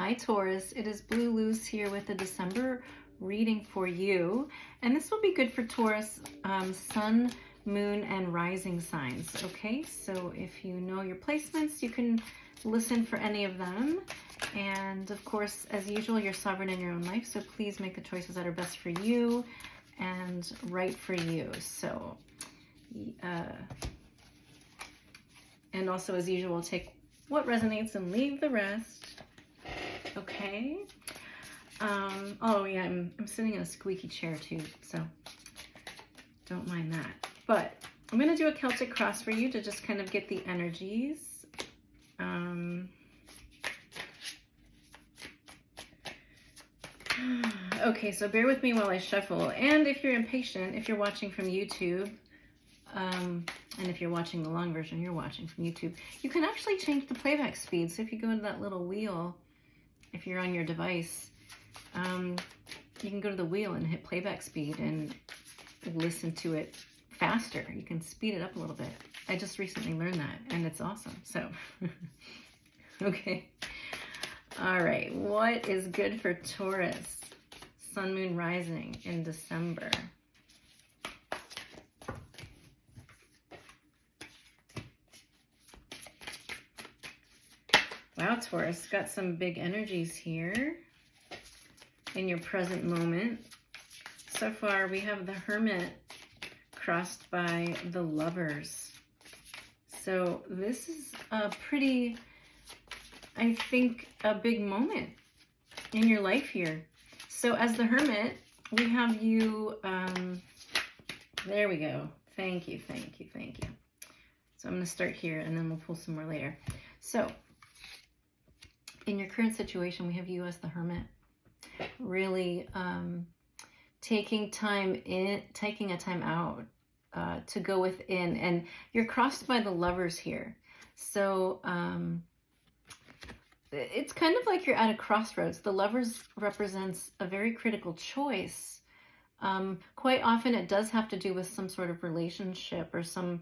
Hi Taurus, it is Blue Loose here with the December reading for you, and this will be good for Taurus sun, moon, and rising signs. Okay, so if you know your placements, you can listen for any of them, and of course, as usual, you're sovereign in your own life, so please make the choices that are best for you and right for you. So and also, as usual, take what resonates and leave the rest. Okay. Oh yeah, I'm sitting in a squeaky chair too, so don't mind that. But I'm gonna do a Celtic cross for you to just kind of get the energies. Okay, so bear with me while I shuffle. And if you're impatient, if you're watching from YouTube, and if you're watching the long version, you're watching from YouTube, you can actually change the playback speed. So if you go into that little wheel, if you're on your device, you can go to the wheel and hit playback speed and listen to it faster. You can speed it up a little bit. I just recently learned that, and it's awesome. So, okay. All right. What is good for Taurus, sun, moon, rising in December? Wow, Taurus, got some big energies here in your present moment. So far, we have the Hermit crossed by the Lovers. So this is a pretty, I think, a big moment in your life here. So as the Hermit, we have you, there we go. Thank you, thank you, thank you. So I'm going to start here and then we'll pull some more later. So in your current situation, we have you as the Hermit, really taking a time out to go within, and you're crossed by the Lovers here. So it's kind of like you're at a crossroads. The Lovers represents a very critical choice. Quite often it does have to do with some sort of relationship or some,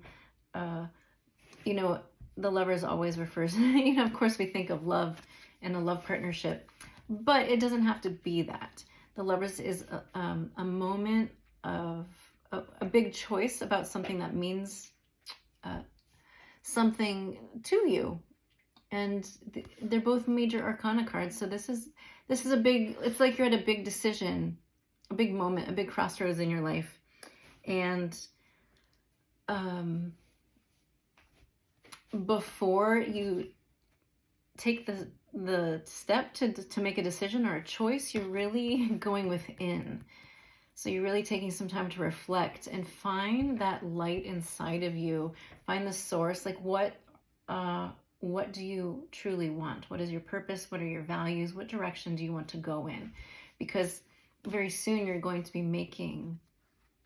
you know, the Lovers always refers, you know, of course we think of love and a love partnership, but it doesn't have to be that. The Lovers is a moment of a big choice about something that means something to you. And they're both major arcana cards. So this is a big, it's like you're at a big decision, a big moment, a big crossroads in your life. And before you take the step to make a decision or a choice, you're really going within. So you're really taking some time to reflect and find that light inside of you. Find the source, like what do you truly want? What is your purpose? What are your values? What direction do you want to go in? Because very soon you're going to be making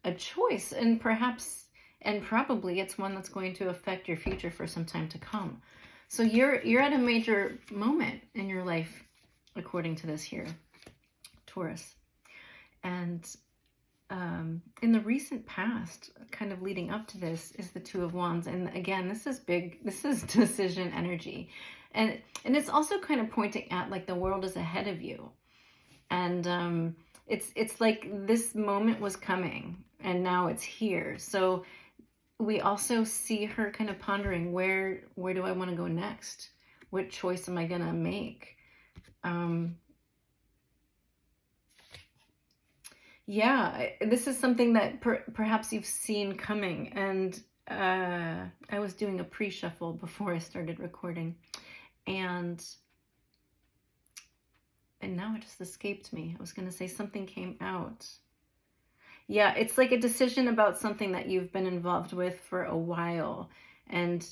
a choice, and perhaps and probably it's one that's going to affect your future for some time to come. So you're at a major moment in your life, according to this here, Taurus. And in the recent past, kind of leading up to this, is the Two of Wands. And again, this is big. This is decision energy. And it's also kind of pointing at like the world is ahead of you. And it's like this moment was coming and now it's here. So we also see her kind of pondering, where do I want to go next? What choice am I going to make? Yeah, this is something that perhaps you've seen coming. And I was doing a pre-shuffle before I started recording. And now it just escaped me. I was going to say something came out. Yeah, it's like a decision about something that you've been involved with for a while. And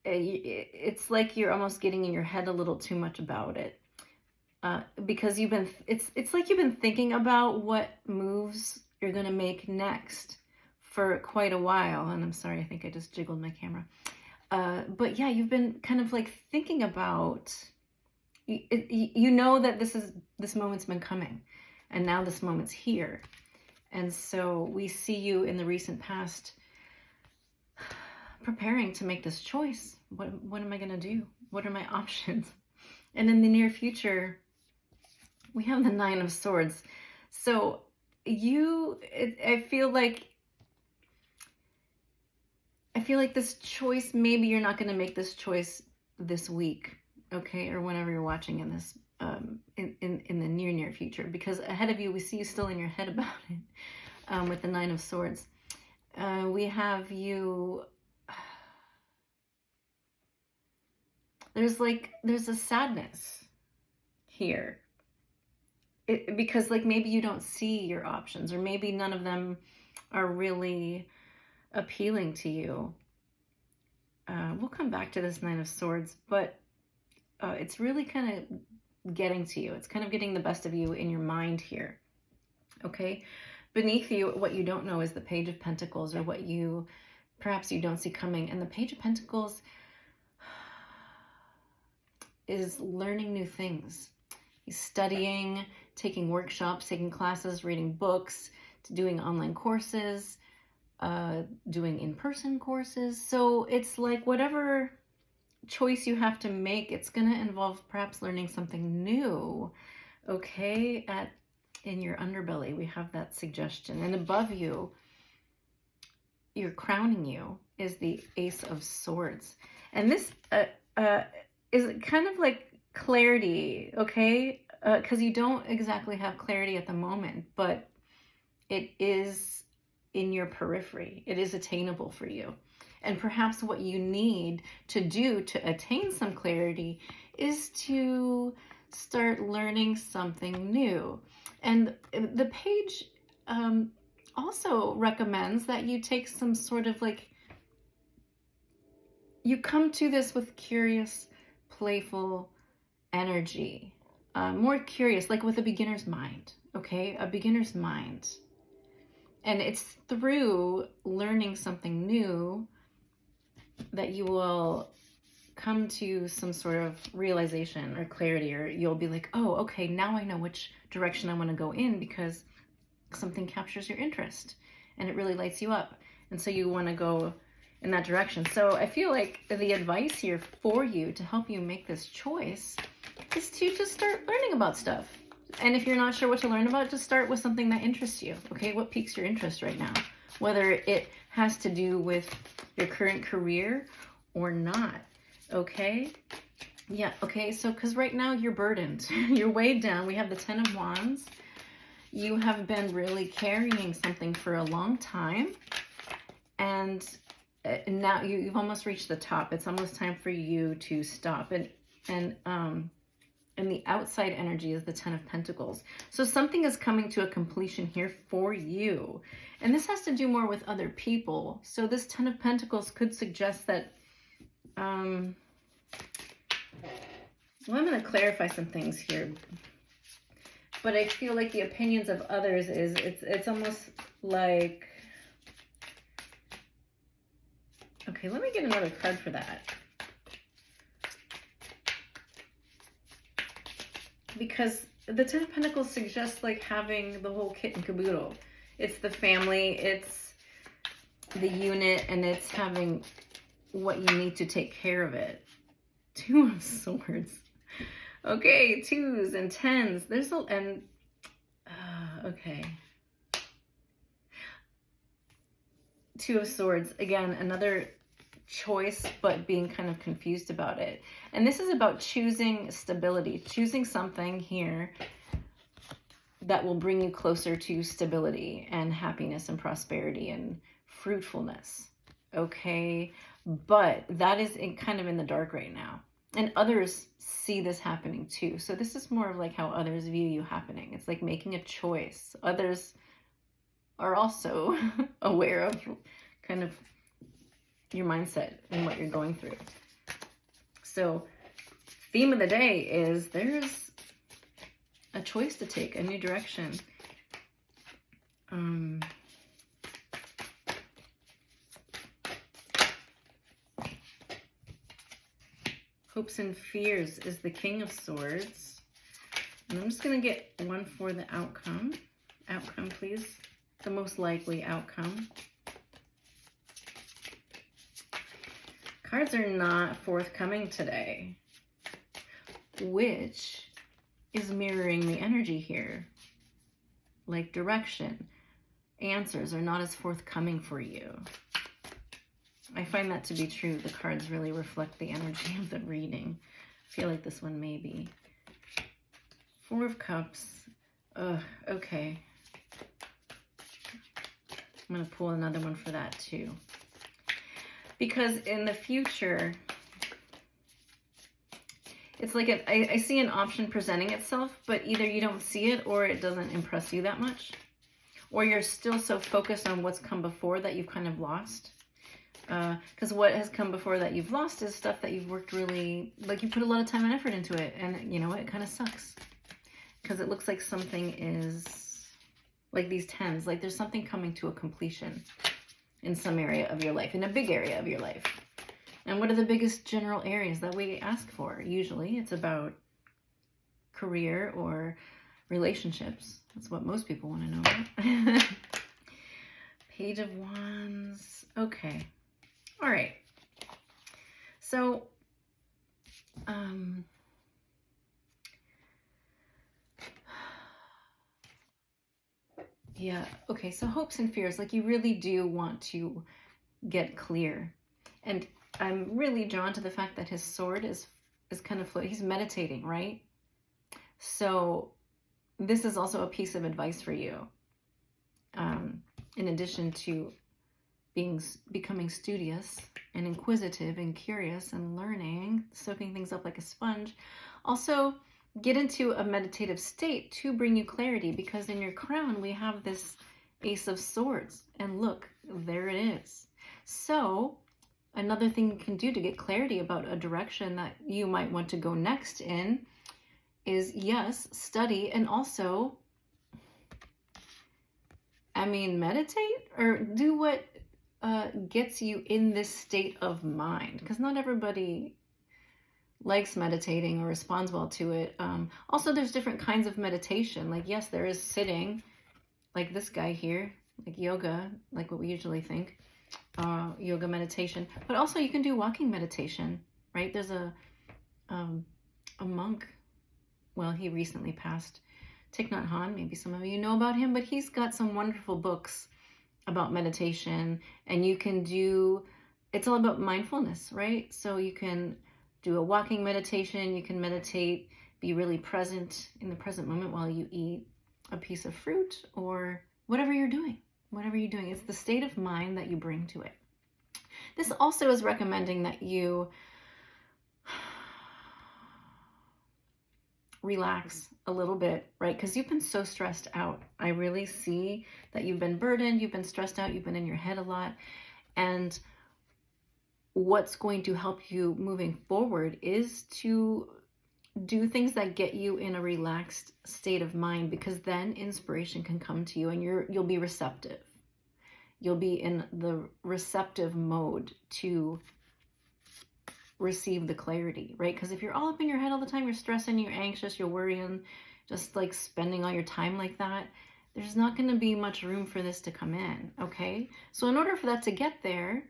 it's like you're almost getting in your head a little too much about it. Because it's like you've been thinking about what moves you're going to make next for quite a while. And I'm sorry, I think I just jiggled my camera. But yeah, you've been kind of like thinking about, you know that this moment's been coming, and now this moment's here. And so we see you in the recent past preparing to make this choice. What am I going to do? What are my options? And in the near future, we have the Nine of Swords. So I feel like this choice, maybe you're not going to make this choice this week, okay, or whenever you're watching in this in the near future, because ahead of you, we see you still in your head about it with the Nine of Swords. We have you. There's a sadness here, because like maybe you don't see your options, or maybe none of them are really appealing to you. We'll come back to this Nine of Swords, but it's really kind of getting to you. It's kind of getting the best of you in your mind here. Okay, beneath you, what you don't know is the Page of Pentacles, or what perhaps you don't see coming. And the Page of Pentacles is learning new things. He's studying, taking workshops, taking classes, reading books, doing online courses, doing in-person courses. So it's like whatever choice you have to make, it's going to involve perhaps learning something new. Okay, in your underbelly, we have that suggestion. And above you, you're crowning you, is the Ace of Swords. And this is kind of like clarity, okay? Because you don't exactly have clarity at the moment, but it is in your periphery. It is attainable for you. And perhaps what you need to do to attain some clarity is to start learning something new. And the page also recommends that you take some sort of you come to this with curious, playful energy, more curious, like with a beginner's mind, okay? A beginner's mind. And it's through learning something new that you will come to some sort of realization or clarity, or you'll be like, oh, okay, now I know which direction I want to go in, because something captures your interest and it really lights you up. And so you want to go in that direction. So I feel like the advice here for you to help you make this choice is to just start learning about stuff. And if you're not sure what to learn about, just start with something that interests you. Okay, what piques your interest right now? Whether it has to do with your current career or not. Okay? Yeah, okay, so because right now you're burdened. You're weighed down. We have the Ten of Wands. You have been really carrying something for a long time. And now you've almost reached the top. It's almost time for you to stop. And the outside energy is the Ten of Pentacles. So something is coming to a completion here for you. And this has to do more with other people. So this Ten of Pentacles could suggest that, well, I'm going to clarify some things here. But I feel like the opinions of others it's almost like, okay, let me get another card for that. Because the Ten of Pentacles suggests like having the whole kit and caboodle. It's the family, it's the unit, and it's having what you need to take care of it. Two of Swords. Okay, twos and tens. Okay. Two of Swords. Again, another choice, but being kind of confused about it. And this is about choosing stability, choosing something here that will bring you closer to stability and happiness and prosperity and fruitfulness. Okay, but that is kind of in the dark right now, and others see this happening too. So this is more of like how others view you happening. It's like making a choice. Others are also aware of kind of your mindset and what you're going through. So theme of the day is there's a choice to take, a new direction. Hopes and fears is the King of Swords. And I'm just going to get one for the outcome. Outcome, please. The most likely outcome. Cards are not forthcoming today. which is mirroring the energy here. Like direction, answers are not as forthcoming for you. I find that to be true. The cards really reflect the energy of the reading. I feel like this one may be. Four of Cups. Okay. I'm going to pull another one for that too. Because in the future, it's like I see an option presenting itself, but either you don't see it or it doesn't impress you that much. Or you're still so focused on what's come before that you've kind of lost. Because what has come before that you've lost is stuff that you've worked really, like you put a lot of time and effort into it. And you know what? It kind of sucks. Because it looks like something is, like these tens, like there's something coming to a completion in some area of your life, in a big area of your life. And what are the biggest general areas that we ask for? Usually it's about career or relationships. That's what most people want to know about. Page of Wands. Okay. All right. So, yeah. Okay. So hopes and fears, like you really do want to get clear. And I'm really drawn to the fact that his sword is kind of floating. He's meditating, right? So this is also a piece of advice for you. In addition to becoming studious and inquisitive and curious and learning, soaking things up like a sponge, also get into a meditative state to bring you clarity, because in your crown we have this Ace of Swords, and look, there it is. So another thing you can do to get clarity about a direction that you might want to go next in is, yes, study, and also, I mean, meditate or do what gets you in this state of mind, because not everybody likes meditating or responds well to it. Also, there's different kinds of meditation. Like, yes, there is sitting, like this guy here, like yoga, like what we usually think, yoga meditation. But also you can do walking meditation, right? There's a monk, well, he recently passed, Thich Nhat Hanh, maybe some of you know about him, but he's got some wonderful books about meditation, and you can do, it's all about mindfulness, right? So you can do a walking meditation, you can meditate, be really present in the present moment while you eat a piece of fruit or whatever you're doing, It's the state of mind that you bring to it. This also is recommending that you relax a little bit, right? Because you've been so stressed out. I really see that you've been burdened, you've been stressed out, you've been in your head a lot. And what's going to help you moving forward is to do things that get you in a relaxed state of mind, because then inspiration can come to you and you'll be receptive. You'll be in the receptive mode to receive the clarity, right? Because if you're all up in your head all the time, you're stressing, you're anxious, you're worrying, just like spending all your time like that, there's not going to be much room for this to come in, okay? So in order for that to get there,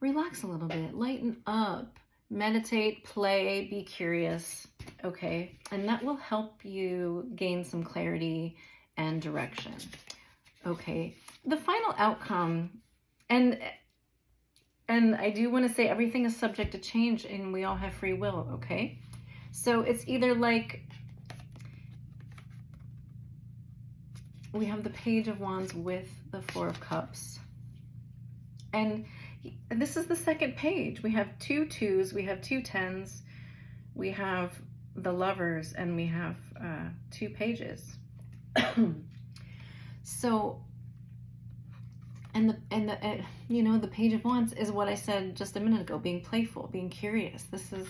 relax a little bit, lighten up, meditate, play, be curious, okay? And that will help you gain some clarity and direction, okay? The final outcome, and I do want to say everything is subject to change and we all have free will, okay? So it's either like, we have the Page of Wands with the Four of Cups. And this is the second page. We have 2 2s, we have 2 10s, we have the Lovers, and we have 2 pages. So, and the you know, the Page of Wands is what I said just a minute ago, being playful, being curious. This is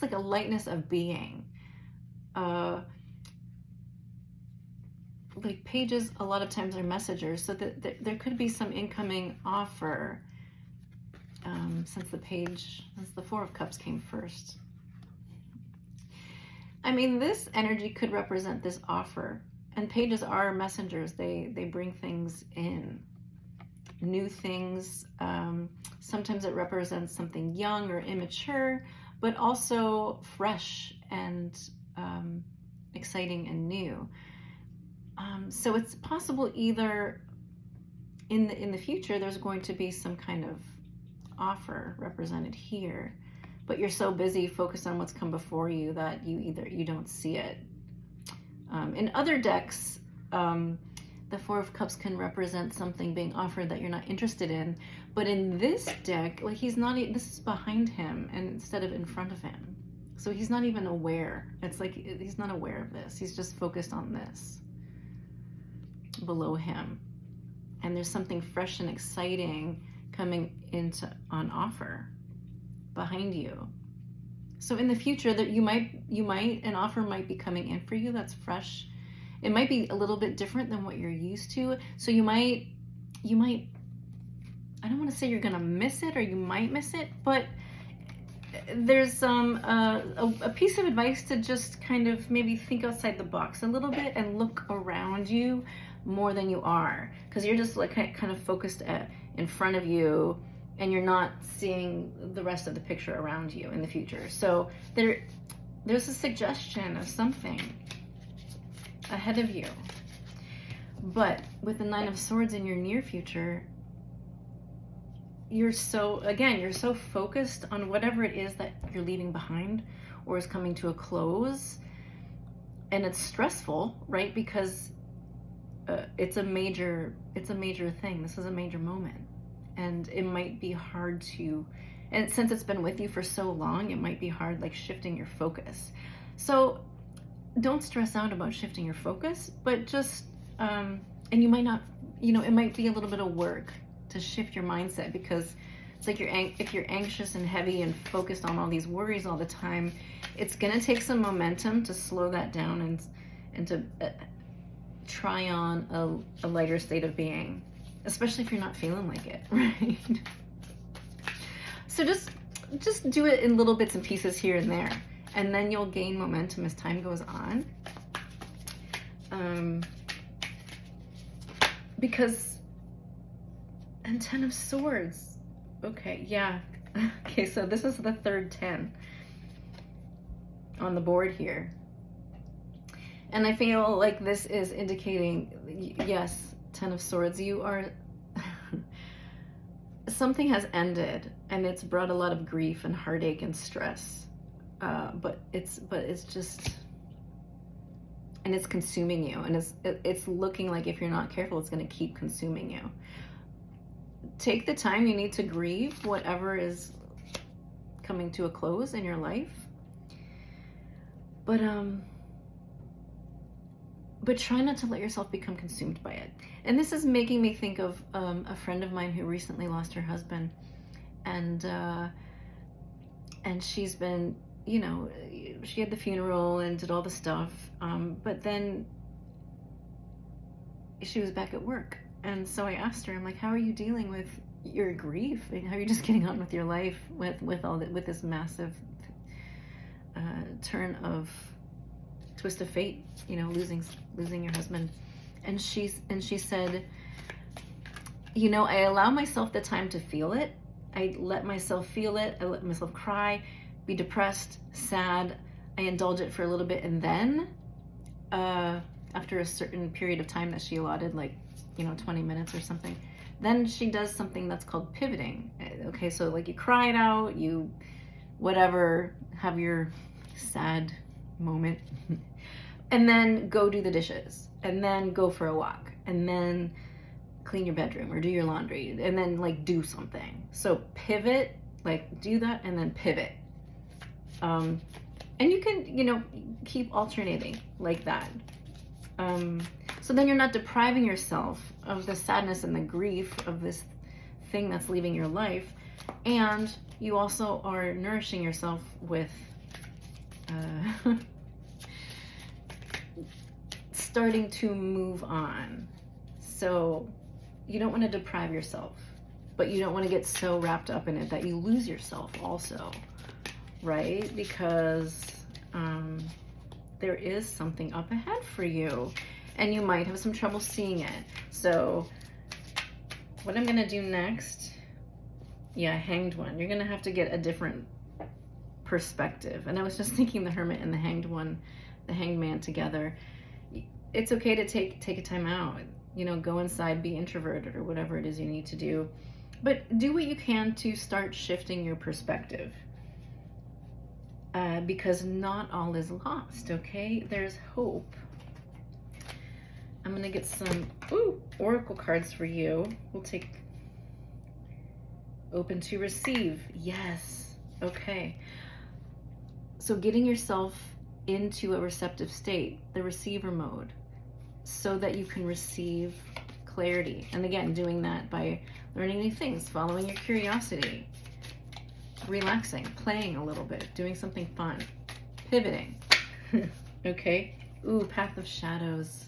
like a lightness of being. Like pages a lot of times are messengers, so that there could be some incoming offer, since the Four of Cups came first. I mean, this energy could represent this offer, and pages are messengers. They bring things in, new things. Sometimes it represents something young or immature, but also fresh and exciting and new. So it's possible either in the future there's going to be some kind of offer represented here, but you're so busy focused on what's come before you that you don't see it. In other decks, the Four of Cups can represent something being offered that you're not interested in, but in this deck, like he's not, this is behind him and instead of in front of him. So he's not even aware. It's like he's not aware of this. He's just focused on this below him. And there's something fresh and exciting coming into on offer behind you. So in the future that you might an offer might be coming in for you that's fresh. It might be a little bit different than what you're used to. So you might I don't want to say you're gonna miss it, or you might miss it, but there's a piece of advice to just kind of maybe think outside the box a little bit and look around you more than you are, because you're just like kind of focused in front of you, and you're not seeing the rest of the picture around you in the future. So there's a suggestion of something ahead of you. But with the Nine of Swords in your near future, you're so focused on whatever it is that you're leaving behind or is coming to a close. And it's stressful, right? Because it's a major thing. This is a major moment. And it might be hard to, and since it's been with you for so long, it might be hard, like shifting your focus. So don't stress out about shifting your focus, but just, and you might not, it might be a little bit of work to shift your mindset, because it's like if you're anxious and heavy and focused on all these worries all the time, it's going to take some momentum to slow that down and to try on a lighter state of being, especially if you're not feeling like it, right? So just do it in little bits and pieces here and there, and then you'll gain momentum as time goes on. Because, and 10 of Swords, okay, yeah. Okay, so this is the third 10 on the board here. And I feel like this is indicating, yes, 10 of Swords, you are, something has ended, and it's brought a lot of grief and heartache and stress. But it's just, and it's consuming you, and it's looking like if you're not careful, it's going to keep consuming you. Take the time you need to grieve whatever is coming to a close in your life. But try not to let yourself become consumed by it. And this is making me think of a friend of mine who recently lost her husband, and she's been, she had the funeral and did all the stuff, but then she was back at work. And so I asked her, I'm like, how are you dealing with your grief? How are you just getting on with your life with this massive turn of twist of fate, losing your husband? And she said, I allow myself the time to feel it. I let myself feel it. I let myself cry, be depressed, sad. I indulge it for a little bit, and then after a certain period of time that she allotted, like 20 minutes or something, then she does something that's called pivoting. Okay, so like you cry it out, you whatever, have your sad moment, and then go do the dishes, and then go for a walk, and then clean your bedroom or do your laundry, and then like do something. So pivot, like do that and then pivot. And you can, keep alternating like that. So then you're not depriving yourself of the sadness and the grief of this thing that's leaving your life. And you also are nourishing yourself with starting to move on. So you don't want to deprive yourself, but you don't want to get so wrapped up in it that you lose yourself also, right? Because there is something up ahead for you, and you might have some trouble seeing it. So what I'm gonna do next, Hanged One, you're gonna have to get a different perspective. And I was just thinking the Hermit and the Hanged Man together. It's okay to take a time out, you know, go inside, be introverted or whatever it is you need to do. But do what you can to start shifting your perspective. Because not all is lost, okay? There's hope. I'm going to get some oracle cards for you. We'll take open to receive. Yes. Okay. So getting yourself into a receptive state, the receiver mode, so that you can receive clarity. And again, doing that by learning new things, following your curiosity, relaxing, playing a little bit, doing something fun, pivoting. Okay. Ooh, Path of Shadows.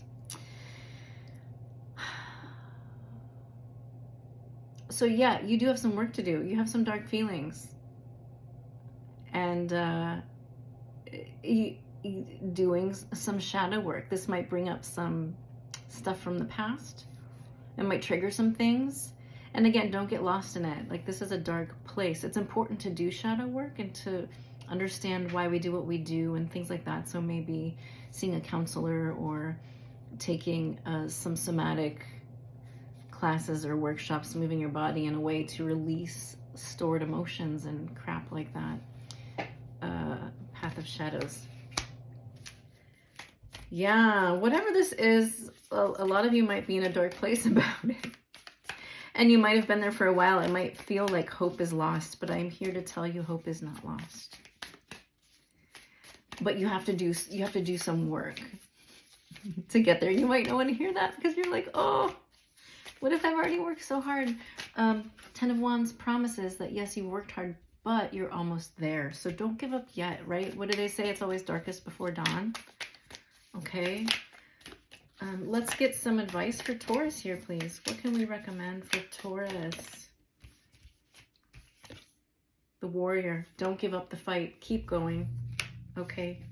So yeah, you do have some work to do. You have some dark feelings. And doing some shadow work. This might bring up some stuff from the past. It might trigger some things. And again, don't get lost in it. Like, this is a dark place. It's important to do shadow work and to understand why we do what we do and things like that. So maybe seeing a counselor or taking some somatic classes or workshops, moving your body in a way to release stored emotions and crap like that. Path of Shadows. Yeah, whatever this is, a lot of you might be in a dark place about it. And you might have been there for a while. It might feel like hope is lost, but I'm here to tell you hope is not lost. But you have to do some work to get there. You might not want to hear that because you're like, oh, what if I've already worked so hard? 10 of Wands promises that yes, you worked hard, but you're almost there. So don't give up yet, right? What do they say? It's always darkest before dawn. Okay. Let's get some advice for Taurus here, please. What can we recommend for Taurus? The Warrior. Don't give up the fight. Keep going. Okay.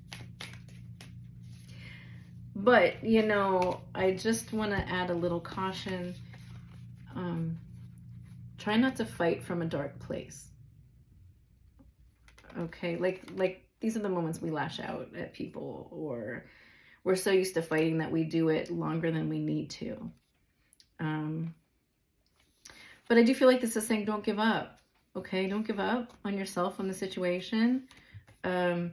But, you know, I just want to add a little caution. Try not to fight from a dark place. Okay, like these are the moments we lash out at people, or we're so used to fighting that we do it longer than we need to. But I do feel like this is saying don't give up. Okay, don't give up on yourself, on the situation. I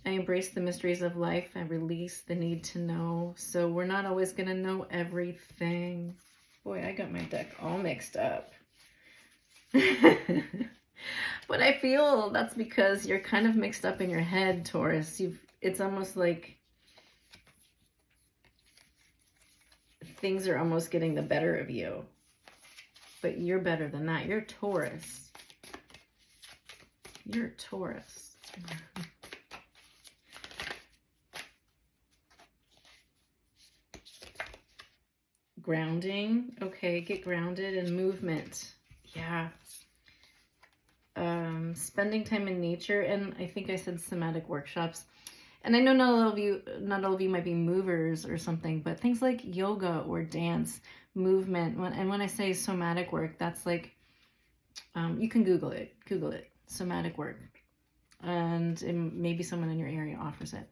embrace the mysteries of life. I release the need to know. So we're not always going to know everything. Boy, I got my deck all mixed up. But I feel that's because you're kind of mixed up in your head, Taurus. It's almost like things are almost getting the better of you. But you're better than that. You're Taurus. You're Taurus. Grounding. Okay, get grounded and movement. Yeah. Spending time in nature, and I think I said somatic workshops. And I know not all of you might be movers or something, but things like yoga or dance, movement. When I say somatic work, that's like, you can Google it, somatic work. And maybe someone in your area offers it.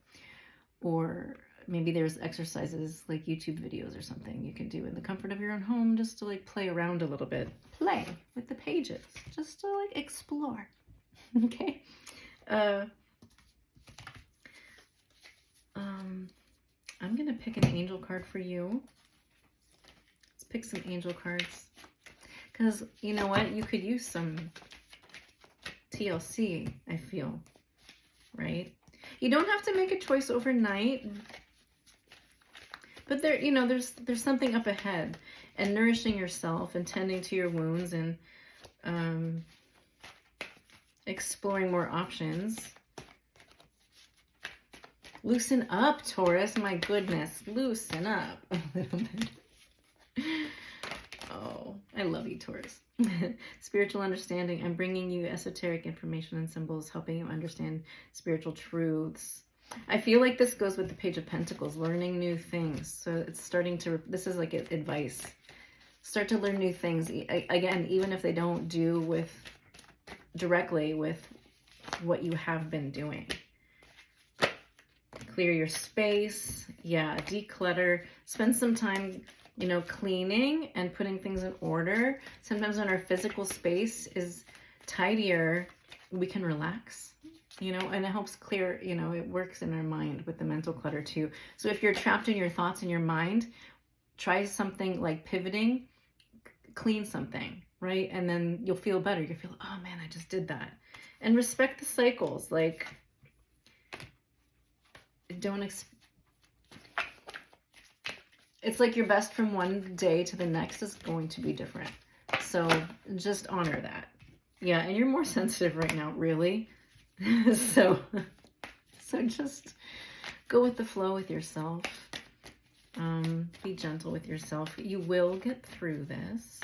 Or maybe there's exercises like YouTube videos or something you can do in the comfort of your own home just to like play around a little bit. Play with the pages, just to like explore. Okay. I'm going to pick an angel card for you. Let's pick some angel cards. Because you know what? You could use some TLC, I feel. Right? You don't have to make a choice overnight. But there, you know, there's something up ahead. And nourishing yourself and tending to your wounds and exploring more options. Loosen up, Taurus. My goodness. Loosen up a little bit. Oh, I love you, Taurus. Spiritual understanding. I'm bringing you esoteric information and symbols, helping you understand spiritual truths. I feel like this goes with the Page of Pentacles, learning new things. So it's starting to, this is like advice. Start to learn new things. Again, even if they don't do directly with what you have been doing. Clear your space. Yeah, declutter. Spend some time, you know, cleaning and putting things in order. Sometimes when our physical space is tidier, we can relax, you know, and it helps clear, you know, it works in our mind with the mental clutter too. So if you're trapped in your thoughts in your mind, try something like pivoting, clean something, right? And then you'll feel better. You'll feel, oh man, I just did that. And respect the cycles. Like, it's like your best from one day to the next is going to be different. So just honor that. Yeah, and you're more sensitive right now, really. so just go with the flow with yourself. Be gentle with yourself. You will get through this.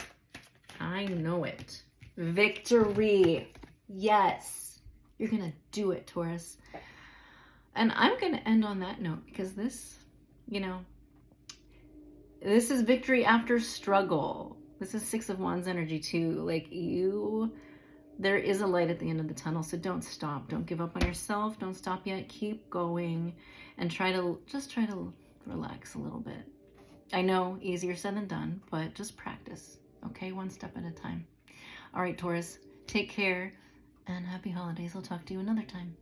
I know it. Victory. Yes. You're going to do it, Taurus. And I'm going to end on that note because this, you know, this is victory after struggle. This is Six of Wands energy too. Like there is a light at the end of the tunnel. So don't stop. Don't give up on yourself. Don't stop yet. Keep going and try to relax a little bit. I know easier said than done, but just practice. Okay. One step at a time. All right, Taurus, take care and happy holidays. I'll talk to you another time.